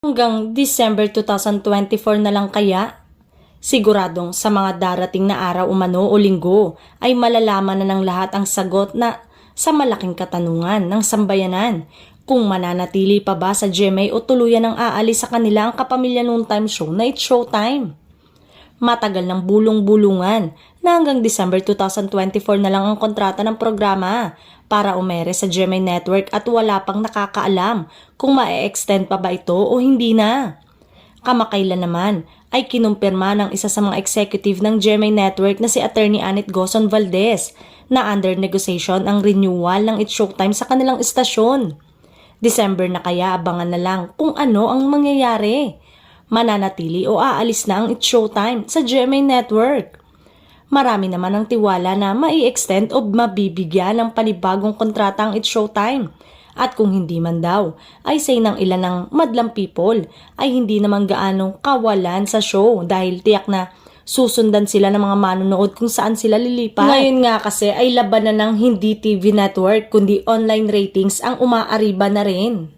Hanggang December 2024 na lang kaya? Siguradong sa mga darating na araw umano o linggo ay malalaman na ng lahat ang sagot na sa malaking katanungan ng sambayanan kung mananatili pa ba sa GMA o tuluyan ang aalis sa kanila ang kapamilya noontime show na It's Showtime. Matagal ng bulong-bulungan na hanggang December 2024 na lang ang kontrata ng programa para umere sa GMA Network at wala pang nakakaalam kung ma-extend pa ba ito o hindi na. Kamakailan naman ay kinumpirma ng isa sa mga executive ng GMA Network na si Attorney Annette Gozon Valdez na under negotiation ang renewal ng It's Showtime sa kanilang istasyon. December na kaya, abangan na lang kung ano ang mangyayari. Mananatili o aalis na ang It's Showtime sa GMA Network. Marami naman ang tiwala na mai-extend o mabibigyan ng panibagong kontrata ang It's Showtime. At kung hindi man daw, ay say ng ilan ng madlang people ay hindi naman gaanong kawalan sa show dahil tiyak na susundan sila ng mga manonood kung saan sila lilipat. Ngayon nga kasi ay labanan ng hindi TV network kundi online ratings ang umaariba na rin.